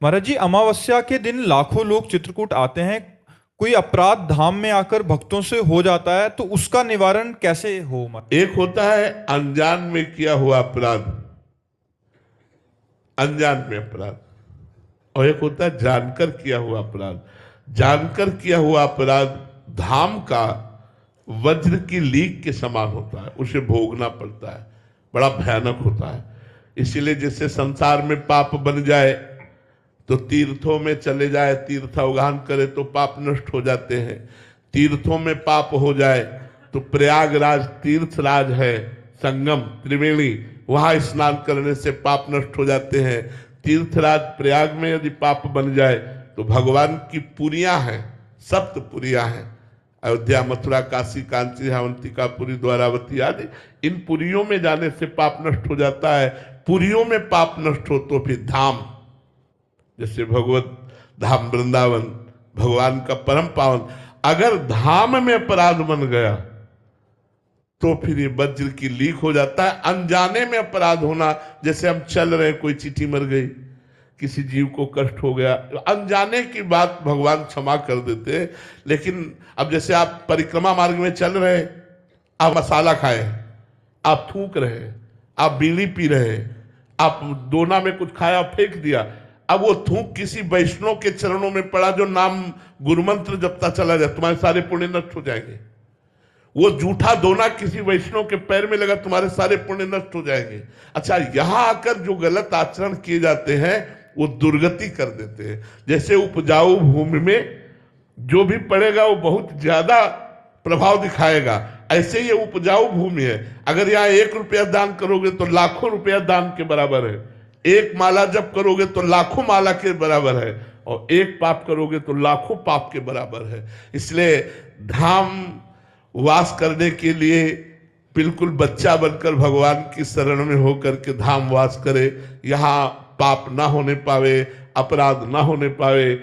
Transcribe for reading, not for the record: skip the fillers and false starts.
महाराज जी, अमावस्या के दिन लाखों लोग चित्रकूट आते हैं। कोई अपराध धाम में आकर भक्तों से हो जाता है तो उसका निवारण कैसे हो महाराज? एक होता है अनजान में किया हुआ अपराध, अनजान में अपराध, और एक होता है जानकर किया हुआ अपराध। जानकर किया हुआ अपराध धाम का वज्र की लीक के समान होता है, उसे भोगना पड़ता है, बड़ा भयानक होता है। इसीलिए जैसे संसार में पाप बन जाए तो तीर्थों में चले जाए, तीर्थावगान करे तो पाप नष्ट हो जाते हैं। तीर्थों में पाप हो जाए तो प्रयागराज तीर्थराज है, संगम त्रिवेणी, वहां स्नान करने से पाप नष्ट हो जाते हैं। तीर्थराज प्रयाग में यदि पाप बन जाए तो भगवान की पुरियां हैं, सप्त पुरियां हैं, अयोध्या, मथुरा, काशी, कांची, अवंतिका, पुरी, द्वारावती आदि। इन पुरियों में जाने से पाप नष्ट हो जाता है। पुरियों में पाप नष्ट हो तो फिर धाम, जैसे भगवत धाम वृंदावन, भगवान का परम पावन, अगर धाम में अपराध बन गया तो फिर ये वज्र की लीक हो जाता है। अनजाने में अपराध होना, जैसे हम चल रहे, कोई चींटी मर गई, किसी जीव को कष्ट हो गया, अनजाने की बात भगवान क्षमा कर देते हैं। लेकिन अब जैसे आप परिक्रमा मार्ग में चल रहे, आप मसाला खाए, आप थूक रहे, आप बीड़ी पी रहे, आप दोना में कुछ खाया फेंक दिया, अब वो थूक किसी वैष्णव के चरणों में पड़ा जो नाम गुरुमंत्र जपता चला जाए, तुम्हारे सारे पुण्य नष्ट हो जाएंगे। वो जूठा दोना किसी वैष्णव के पैर में लगा, तुम्हारे सारे पुण्य नष्ट हो जाएंगे। अच्छा, यहां आकर जो गलत आचरण किए जाते हैं वो दुर्गति कर देते हैं। जैसे उपजाऊ भूमि में जो भी पड़ेगा वो बहुत ज्यादा प्रभाव दिखाएगा, ऐसे ये उपजाऊ भूमि है। अगर यहाँ 1 रुपया दान करोगे तो लाखों रुपया दान के बराबर है। 1 माला जप करोगे तो लाखों माला के बराबर है, और 1 पाप करोगे तो लाखों पाप के बराबर है। इसलिए धाम वास करने के लिए बिल्कुल बच्चा बनकर भगवान की शरण में होकर के धाम वास करे, यहाँ पाप ना होने पावे, अपराध ना होने पावे।